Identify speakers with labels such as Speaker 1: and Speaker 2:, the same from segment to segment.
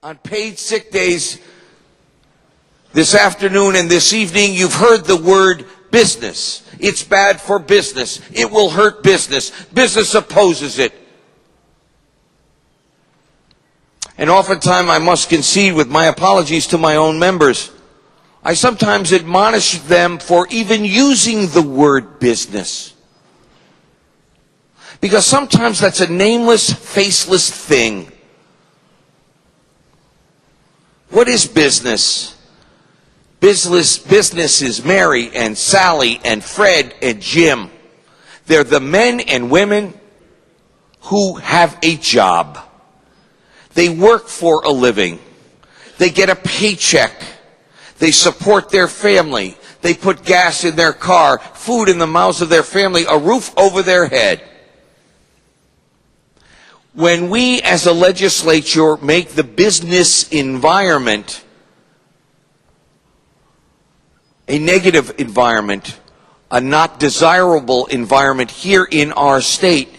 Speaker 1: on paid sick days this afternoon and this evening, you've heard the word business. It's bad for business. It will hurt business. Business opposes it. And oftentimes I must concede, with my apologies to my own members, I sometimes admonish them for even using the word business. Because sometimes that's a nameless, faceless thing. What is business? Business is Mary and Sally and Fred and Jim. They're the men and women who have a job. They work for a living. They get a paycheck. They support their family. They put gas in their car, food in the mouths of their family, a roof over their head. When we as a legislature make the business environment a negative environment, a not desirable environment here in our state,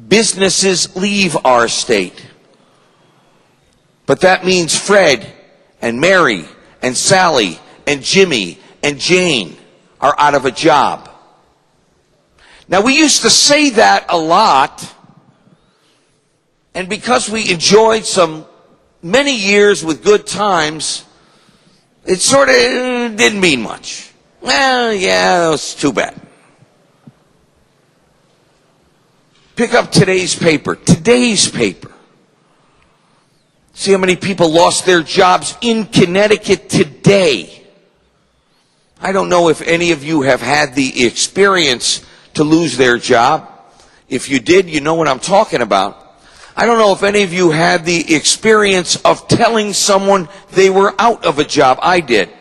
Speaker 1: businesses leave our state. But that means Fred and Mary and Sally and Jimmy and Jane are out of a job. Now, we used to say that a lot, and because we enjoyed many years with good times, it sort of didn't mean much. Well, yeah, that was too bad. Pick up today's paper. Today's paper. See how many people lost their jobs in Connecticut today. I don't know if any of you have had the experience to lose their job. If you did, you know what I'm talking about. I don't know if any of you had the experience of telling someone they were out of a job. I did.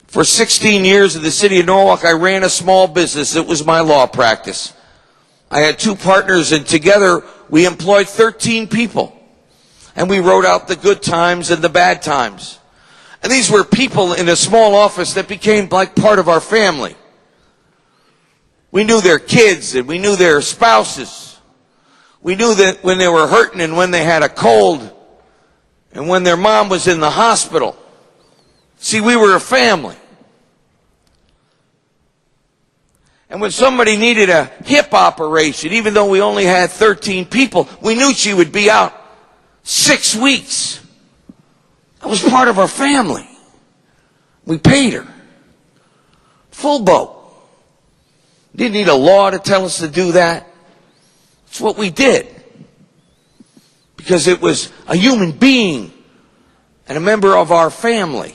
Speaker 1: For 16 years in the city of Norwalk, I ran a small business. It was my law practice. I had 2 partners, and together we employed 13 people. And we wrote out the good times and the bad times. And these were people in a small office that became like part of our family. We knew their kids and we knew their spouses. We knew that when they were hurting and when they had a cold and when their mom was in the hospital. See, we were a family. And when somebody needed a hip operation, even though we only had 13 people, we knew she would be out 6 weeks. That was part of our family. We paid her. Full boat. Didn't need a law to tell us to do that. It's what we did. Because it was a human being and a member of our family.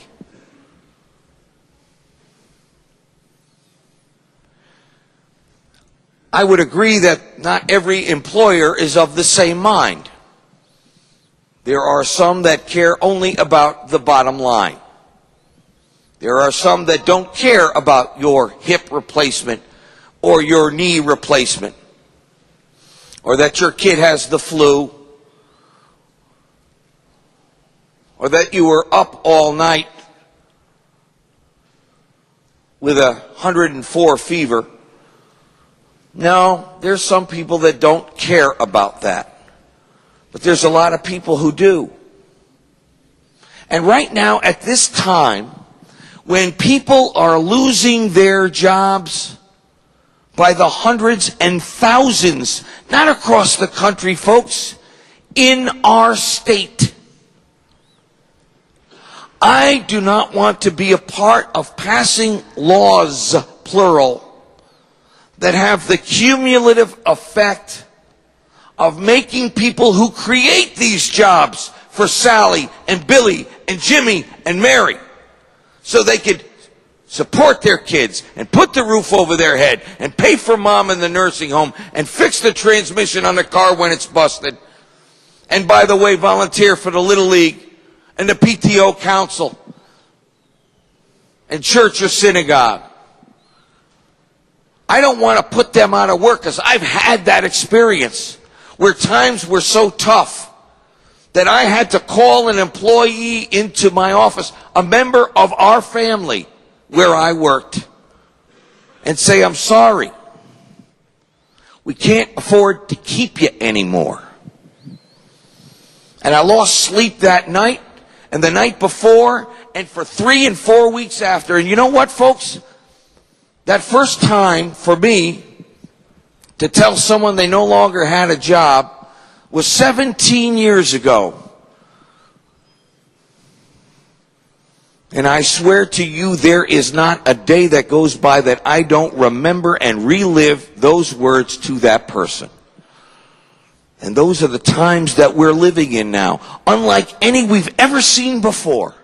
Speaker 1: I would agree that not every employer is of the same mind. There are some that care only about the bottom line. There are some that don't care about your hip replacement or your knee replacement, or that your kid has the flu, or that you were up all night with 104 fever. No, there's some people that don't care about that. But there's a lot of people who do. And right now, at this time, when people are losing their jobs by the hundreds and thousands, not across the country, folks, in our state, I do not want to be a part of passing laws, plural, that have the cumulative effect of making people who create these jobs for Sally and Billy and Jimmy and Mary so they could support their kids and put the roof over their head and pay for mom in the nursing home and fix the transmission on the car when it's busted. And by the way, volunteer for the Little League and the PTO Council and church or synagogue. I don't want to put them out of work because I've had that experience where times were so tough that I had to call an employee into my office, a member of our family where I worked, and say, I'm sorry. We can't afford to keep you anymore. And I lost sleep that night, and the night before, and for 3 and 4 weeks after. And you know what, folks? That first time for me to tell someone they no longer had a job was 17 years ago. And I swear to you, there is not a day that goes by that I don't remember and relive those words to that person. And those are the times that we're living in now, unlike any we've ever seen before.